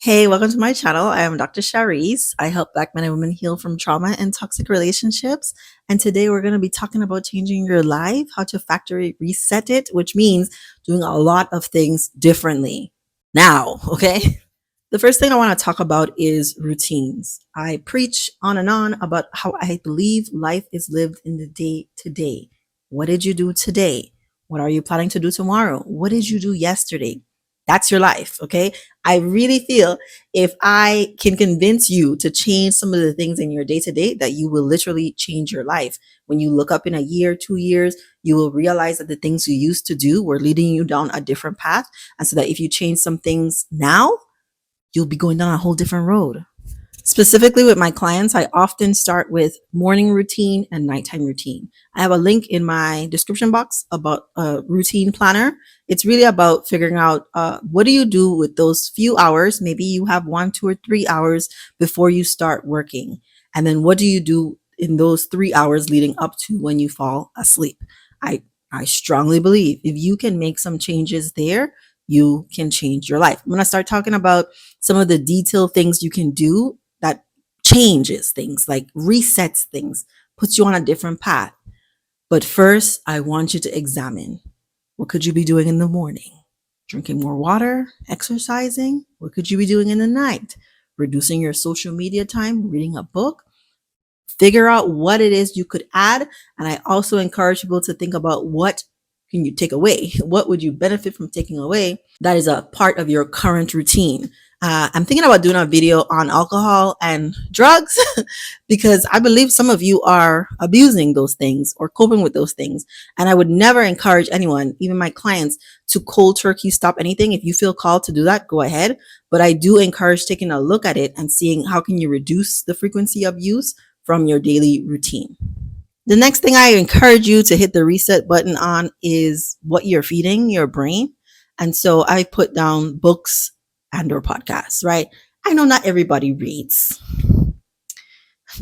Hey, welcome to my channel. I am Dr. Shareece. I help Black men and women heal from trauma and toxic relationships. And today we're going to be talking about changing your life, how to factory reset it, which means doing a lot of things differently now. Okay. The first thing I want to talk about is routines. I preach on and on about how I believe life is lived in the day to day. What did you do today? What are you planning to do tomorrow? What did you do yesterday? That's your life. Okay. I really feel if I can convince you to change some of the things in your day to day, that you will literally change your life. When you look up in a year, 2 years, you will realize that the things you used to do were leading you down a different path. And so that if you change some things now, you'll be going down a whole different road. Specifically with my clients, I often start with morning routine and nighttime routine. I have a link in my description box about a routine planner. It's really about figuring out what do you do with those few hours. Maybe you have 1, 2, or 3 hours before you start working. And then what do you do in those 3 hours leading up to when you fall asleep? I strongly believe if you can make some changes there, you can change your life. I'm going to start talking about some of the detailed things you can do that changes things, like resets things, puts you on a different path. But first, I want you to examine, what could you be doing in the morning? Drinking more water, exercising? What could you be doing in the night? Reducing your social media time, reading a book? Figure out what it is you could add. And I also encourage people to think about, what can you take away? What would you benefit from taking away that is a part of your current routine? I'm thinking about doing a video on alcohol and drugs because I believe some of you are abusing those things or coping with those things. And I would never encourage anyone, even my clients, to cold turkey stop anything. If you feel called to do that, go ahead. But I do encourage taking a look at it and seeing how can you reduce the frequency of use from your daily routine. The next thing I encourage you to hit the reset button on is what you're feeding your brain. And so I put down books and or podcasts, right? I know not everybody reads.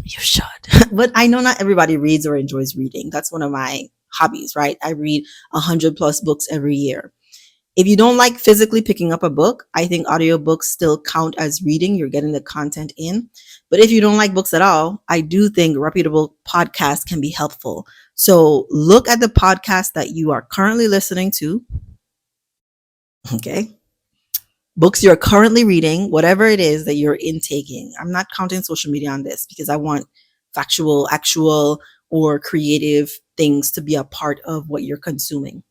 You should. But I know not everybody reads or enjoys reading. That's one of my hobbies, right? I read 100+ books every year. If you don't like physically picking up a book, I think audiobooks still count as reading. You're getting the content in. But if you don't like books at all, I do think reputable podcasts can be helpful. So look at the podcast that you are currently listening to. Okay. Books you're currently reading, whatever it is that you're intaking. I'm not counting social media on this because I want factual, actual, or creative things to be a part of what you're consuming.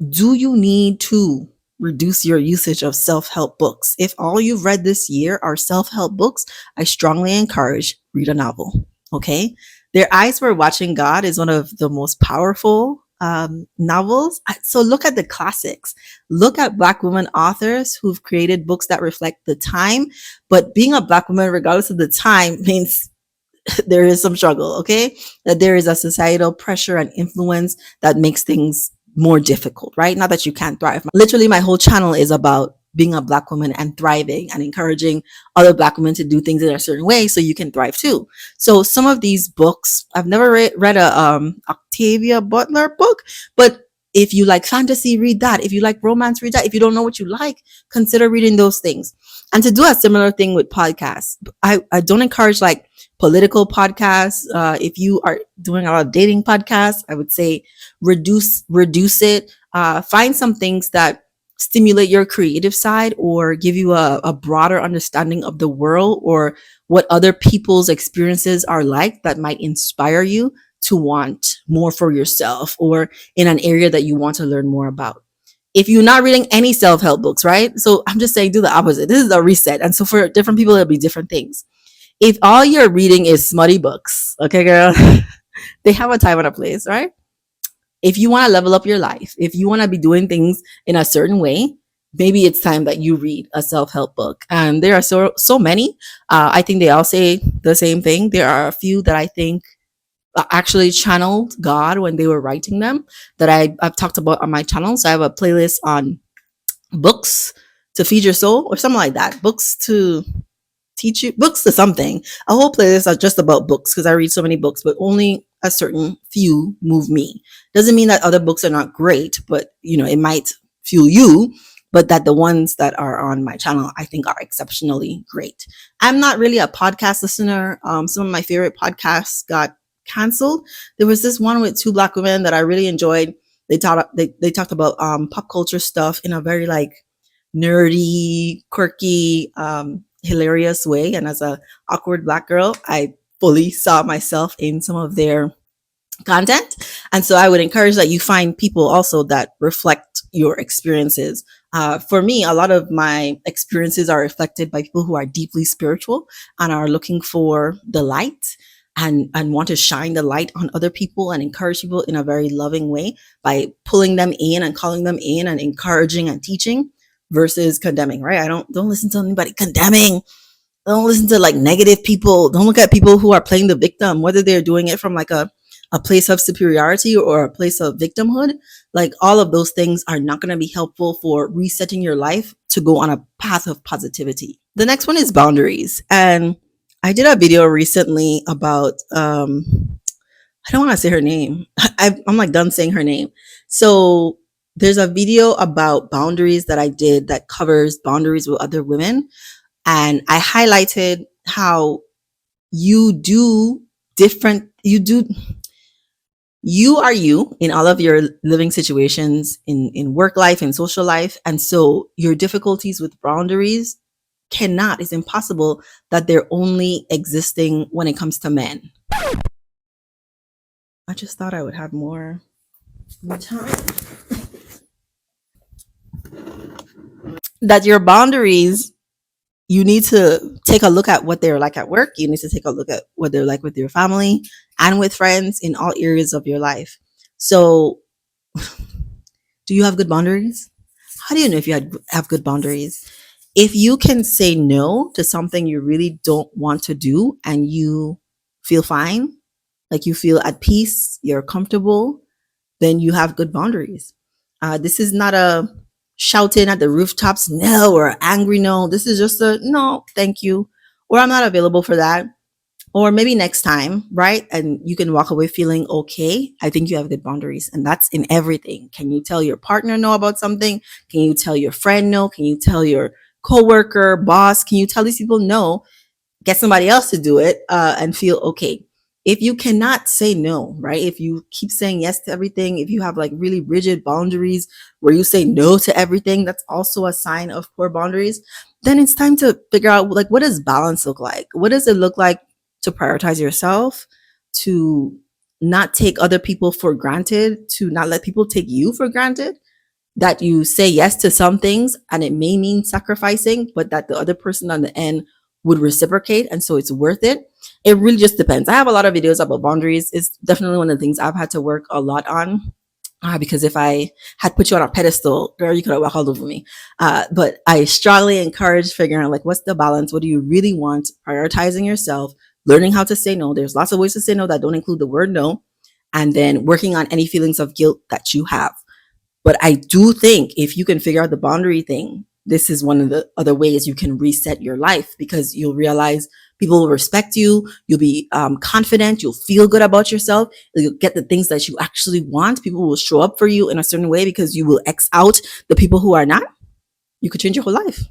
Do you need to reduce your usage of self-help books? If all you've read this year are self-help books, I strongly encourage read a novel. Okay. Their Eyes Were Watching God is one of the most powerful novels. So look at the classics. Look at Black women authors who've created books that reflect the time. But being a Black woman, regardless of the time, means there is some struggle, okay? That there is a societal pressure and influence that makes things more difficult, right? Not that you can't thrive. Literally, my whole channel is about being a Black woman and thriving and encouraging other Black women to do things in a certain way so you can thrive too. So some of these books, I've never read a Octavia Butler book, but if you like fantasy, read that. If you like romance, read that. If you don't know what you like, consider reading those things. And to do a similar thing with podcasts, I don't encourage like political podcasts. If you are doing a lot of dating podcasts, I would say reduce it. Find some things that stimulate your creative side or give you a broader understanding of the world or what other people's experiences are like that might inspire you to want more for yourself or in an area that you want to learn more about. If you're not reading any self-help books, right? So I'm just saying do the opposite. This is a reset. And so for different people, it'll be different things. If all you're reading is smutty books, okay, girl, they have a time and a place, right? If you want to level up your life, if you want to be doing things in a certain way, maybe it's time that you read a self-help book. And there are so many. I think they all say the same thing. There are a few that I think actually channeled God when they were writing them that I've talked about on my channel. So I have a playlist on books to feed your soul or something like that. Books to teach you, books to something. A whole playlist are just about books because I read so many books, but only a certain few move me. Doesn't mean that other books are not great, but you know, it might fuel you. but that the ones that are on my channel I think are exceptionally great. I'm not really a podcast listener. Some of my favorite podcasts got canceled. There was this one with two Black women that I really enjoyed. They talked about pop culture stuff in a very like nerdy, quirky, hilarious way. And as a awkward Black girl, I fully saw myself in some of their content. And so I would encourage that you find people also that reflect your experiences. For me, a lot of my experiences are reflected by people who are deeply spiritual and are looking for the light and want to shine the light on other people and encourage people in a very loving way by pulling them in and calling them in and encouraging and teaching versus condemning, right? I don't listen to anybody condemning. Don't listen to like negative people. Don't look at people who are playing the victim, whether they're doing it from like a place of superiority or a place of victimhood. Like all of those things are not going to be helpful for resetting your life to go on a path of positivity. The next one is boundaries. And I did a video recently about, I don't want to say her name. I'm like done saying her name. So there's a video about boundaries that I did that covers boundaries with other women. And I highlighted how you do different, you are you in all of your living situations in work life and social life. And so your difficulties with boundaries it's impossible that they're only existing when it comes to men. I just thought I would have more time. That your boundaries, you need to take a look at what they're like at work. You need to take a look at what they're like with your family and with friends in all areas of your life. So, do you have good boundaries? How do you know if you have good boundaries? If you can say no to something you really don't want to do and you feel fine, like you feel at peace, you're comfortable, then you have good boundaries. This is not a shouting at the rooftops no or angry no. This is just a no, thank you, or I'm not available for that, or maybe next time, right? And you can walk away feeling okay. I think you have good boundaries, and that's in everything. Can you tell your partner no about something? Can you tell your friend no? Can you tell your coworker, boss? Can you tell these people no? Get somebody else to do it and feel okay. If you cannot say no, right? If you keep saying yes to everything, if you have like really rigid boundaries where you say no to everything, that's also a sign of poor boundaries. Then it's time to figure out like, what does balance look like? What does it look like to prioritize yourself, to not take other people for granted, to not let people take you for granted? That you say yes to some things and it may mean sacrificing, but that the other person on the end would reciprocate. And so it's worth it. It really just depends. I have a lot of videos about boundaries. It's definitely one of the things I've had to work a lot on. Because if I had put you on a pedestal, girl, you could have walked all over me. But I strongly encourage figuring out like, what's the balance? What do you really want? Prioritizing yourself, learning how to say no. There's lots of ways to say no that don't include the word no. And then working on any feelings of guilt that you have. But I do think if you can figure out the boundary thing, this is one of the other ways you can reset your life, because you'll realize people will respect you. You'll be confident. You'll feel good about yourself. You'll get the things that you actually want. People will show up for you in a certain way because you will X out the people who are not. You could change your whole life.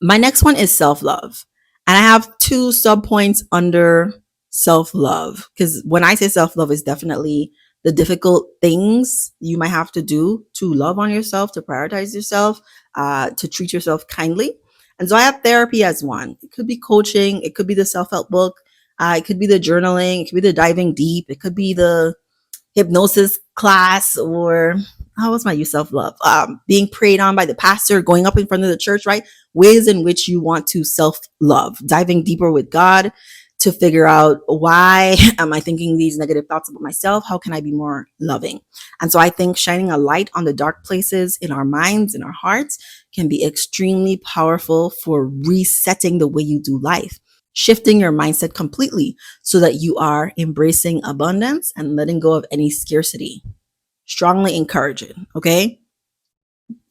My next one is self-love. And I have two sub points under self-love, because when I say self-love, is definitely the difficult things you might have to do to love on yourself, to prioritize yourself, to treat yourself kindly. And so I have therapy as one. It could be coaching. It could be the self-help book. It could be the journaling. It could be the diving deep. It could be the hypnosis class, or how was my use self-love? Being prayed on by the pastor, going up in front of the church, right? Ways in which you want to self-love, diving deeper with God to figure out, why am I thinking these negative thoughts about myself? How can I be more loving? And so I think shining a light on the dark places in our minds, in our hearts, can be extremely powerful for resetting the way you do life, shifting your mindset completely so that you are embracing abundance and letting go of any scarcity. Strongly encourage it. Okay.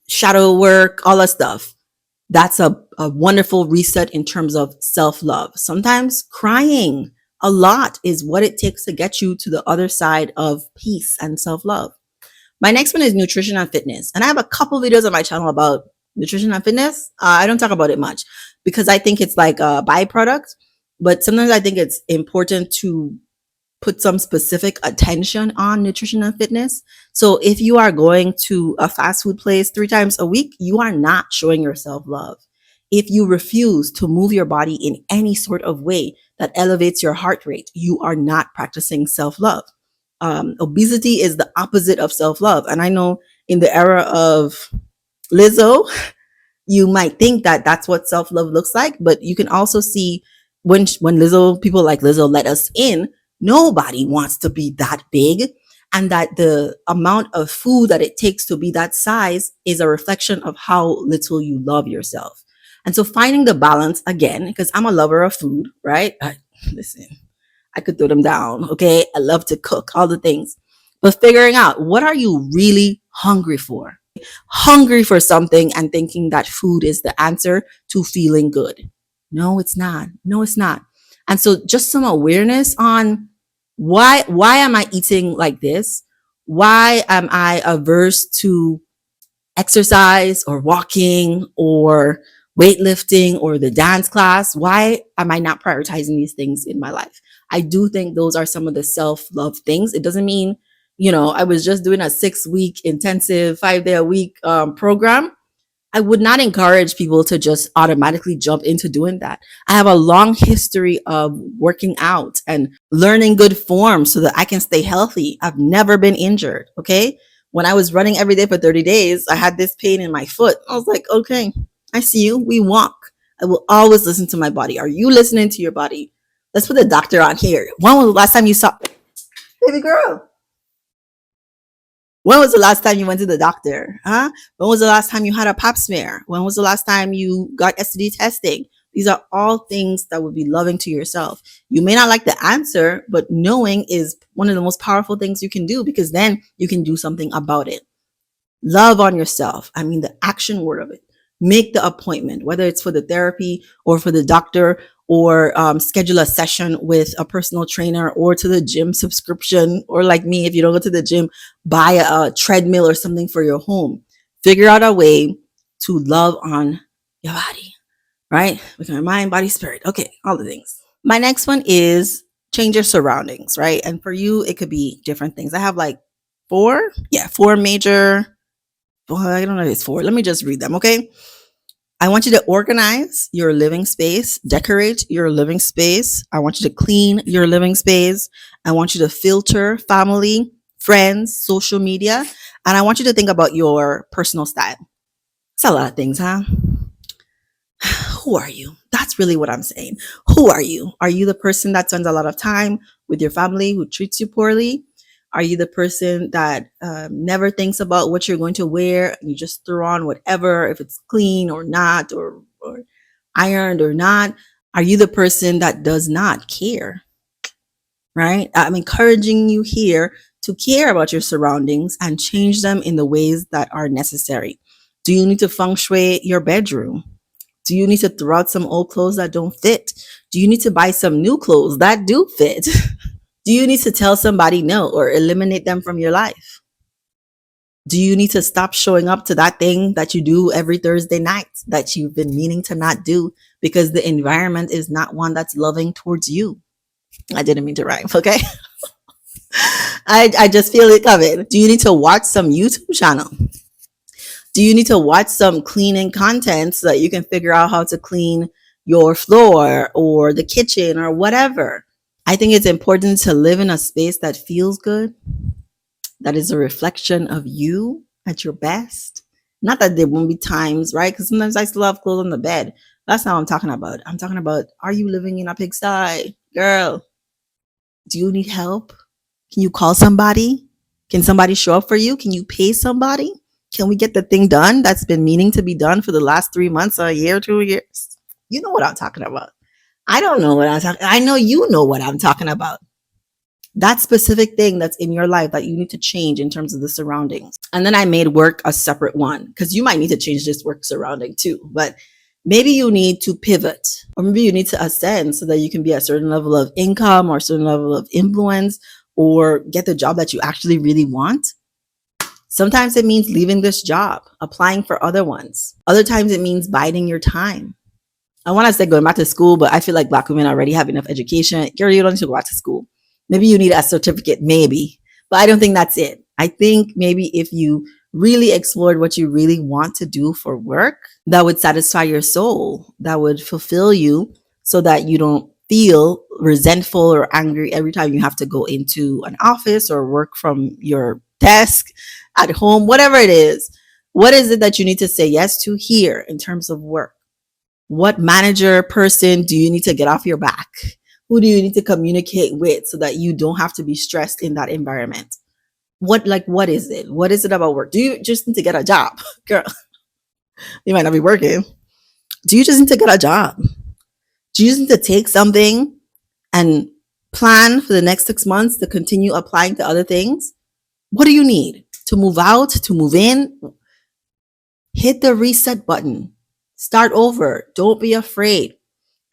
Shadow work, all that stuff. That's a wonderful reset in terms of self-love. Sometimes crying a lot is what it takes to get you to the other side of peace and self-love. My next one is nutrition and fitness. And I have a couple videos on my channel about nutrition and fitness, I don't talk about it much because I think it's like a byproduct. But sometimes I think it's important to put some specific attention on nutrition and fitness. So if you are going to a fast food place 3 times a week, you are not showing yourself love. If you refuse to move your body in any sort of way that elevates your heart rate, you are not practicing self love. Obesity is the opposite of self love. And I know in the era of Lizzo, you might think that that's what self-love looks like, but you can also see when Lizzo, people like Lizzo let us in, nobody wants to be that big, and that the amount of food that it takes to be that size is a reflection of how little you love yourself. And so finding the balance again, because I'm a lover of food, right? Listen, I could throw them down, okay? I love to cook, all the things. But figuring out, what are you really hungry for? Hungry for something and thinking that food is the answer to feeling good. No, it's not. No, it's not. And so just some awareness on why am I eating like this? Why am I averse to exercise or walking or weightlifting or the dance class? Why am I not prioritizing these things in my life? I do think those are some of the self-love things. It doesn't mean, I was just doing a 6-week intensive 5-day a week program. I would not encourage people to just automatically jump into doing that. I have a long history of working out and learning good form so that I can stay healthy. I've never been injured. Okay. When I was running every day for 30 days, I had this pain in my foot. I was like, okay, I see you. We walk. I will always listen to my body. Are you listening to your body? Let's put the doctor on here. When was the last time you saw, baby girl? When was the last time you went to the doctor? Huh? When was the last time you had a pap smear? When was the last time you got STD testing? These are all things that would be loving to yourself. You may not like the answer, but knowing is one of the most powerful things you can do, because then you can do something about it. Love on yourself. I mean, the action word of it. Make the appointment, whether it's for the therapy or for the doctor, or schedule a session with a personal trainer, or to the gym subscription, or like me, if you don't go to the gym, buy a treadmill or something for your home. Figure out a way to love on your body, right? With your mind, body, spirit. Okay, all the things. My next one is change your surroundings, right? And for you, it could be different things. I have like four major. Well, I don't know if it's four. Let me just read them, okay? I want you to organize your living space, decorate your living space. I want you to clean your living space. I want you to filter family, friends, social media. And I want you to think about your personal style. It's a lot of things, huh? Who are you? That's really what I'm saying. Who are you? Are you the person that spends a lot of time with your family who treats you poorly? Are you the person that never thinks about what you're going to wear? You just throw on whatever, if it's clean or not, or ironed or not? Are you the person that does not care? Right? I'm encouraging you here to care about your surroundings and change them in the ways that are necessary. Do you need to feng shui your bedroom? Do you need to throw out some old clothes that don't fit? Do you need to buy some new clothes that do fit? Do you need to tell somebody no or eliminate them from your life? Do you need to stop showing up to that thing that you do every Thursday night that you've been meaning to not do because the environment is not one that's loving towards you? I didn't mean to rhyme, okay? I just feel it coming. Do you need to watch some YouTube channel? Do you need to watch some cleaning content so that you can figure out how to clean your floor or the kitchen or whatever? I think it's important to live in a space that feels good, that is a reflection of you at your best. Not that there won't be times, right? Because sometimes I still have clothes on the bed. That's not what I'm talking about. I'm talking about, are you living in a pigsty? Girl, do you need help? Can you call somebody? Can somebody show up for you? Can you pay somebody? Can we get the thing done that's been meaning to be done for the last 3 months, a year, 2 years? You know what I'm talking about. I don't know what I'm talking. I know you know what I'm talking about. That specific thing that's in your life that you need to change in terms of the surroundings. And then I made work a separate one, because you might need to change this work surrounding too. But maybe you need to pivot, or maybe you need to ascend so that you can be at a certain level of income or a certain level of influence, or get the job that you actually really want. Sometimes it means leaving this job, applying for other ones. Other times it means biding your time. I want to say going back to school, but I feel like Black women already have enough education. Girl, you don't need to go back to school. Maybe you need a certificate, maybe, but I don't think that's it. I think maybe if you really explored what you really want to do for work, that would satisfy your soul, that would fulfill you so that you don't feel resentful or angry every time you have to go into an office or work from your desk at home, whatever it is. What is it that you need to say yes to here in terms of work? What manager person do you need to get off your back? Who do you need to communicate with so that you don't have to be stressed in that environment? What is it? What is it about work? Do you just need to get a job? Girl, you might not be working. Do you just need to get a job? Do you just need to take something and plan for the next 6 months to continue applying to other things? What do you need? To move out, to move in? Hit the reset button. Start over. Don't be afraid.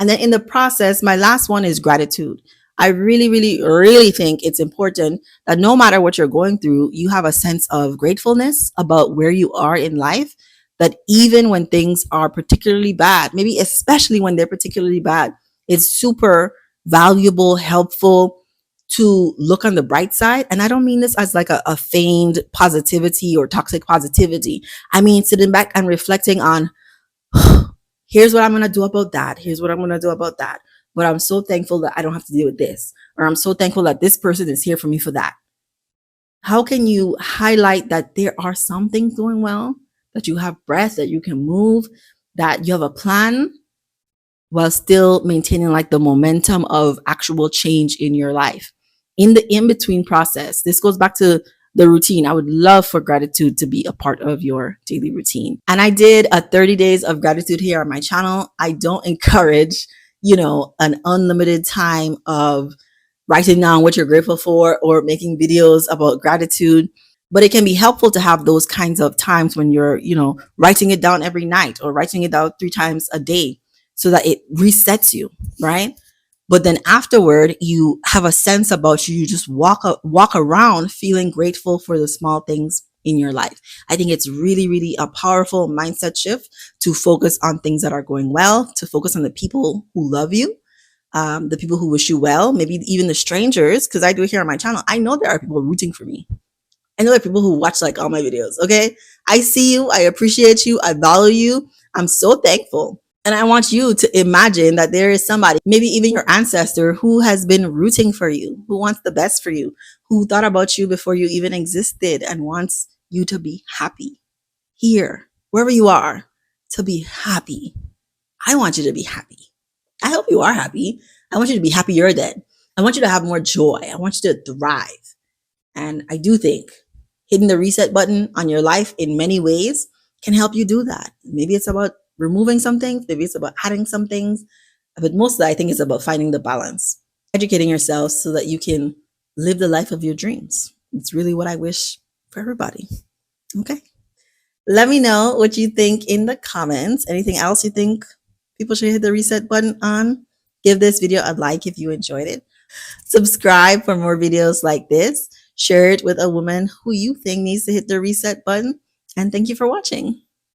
And then in the process, my last one is gratitude. I really, really, really think it's important that no matter what you're going through, you have a sense of gratefulness about where you are in life. That even when things are particularly bad, maybe especially when they're particularly bad, it's super valuable, helpful to look on the bright side. And I don't mean this as like a feigned positivity or toxic positivity. I mean sitting back and reflecting on, here's what I'm going to do about that. Here's what I'm going to do about that. But I'm so thankful that I don't have to deal with this. Or I'm so thankful that this person is here for me for that. How can you highlight that there are some things going well, that you have breath, that you can move, that you have a plan while still maintaining like the momentum of actual change in your life? In the in-between process, this goes back to the routine. I would love for gratitude to be a part of your daily routine. And I did a 30 days of gratitude here on my channel. I don't encourage, an unlimited time of writing down what you're grateful for or making videos about gratitude. But it can be helpful to have those kinds of times when you're, writing it down every night or writing it down 3 times a day so that it resets you, right? But then afterward, you have a sense about you. You just walk around feeling grateful for the small things in your life. I think it's really, really a powerful mindset shift to focus on things that are going well, to focus on the people who love you, the people who wish you well, maybe even the strangers, because I do it here on my channel. I know there are people rooting for me. I know there are people who watch like all my videos. Okay. I see you. I appreciate you. I value you. I'm so thankful. And I want you to imagine that there is somebody, maybe even your ancestor, who has been rooting for you, who wants the best for you, who thought about you before you even existed and wants you to be happy here, wherever you are, to be happy. I want you to be happy. I hope you are happy. I want you to be happier then. I want you to have more joy. I want you to thrive. And I do think hitting the reset button on your life in many ways can help you do that. Maybe it's about removing some things, maybe it's about adding some things, but mostly I think it's about finding the balance, educating yourself so that you can live the life of your dreams. It's really what I wish for everybody. Okay. Let me know what you think in the comments. Anything else you think people should hit the reset button on? Give this video a like if you enjoyed it. Subscribe for more videos like this. Share it with a woman who you think needs to hit the reset button. And thank you for watching.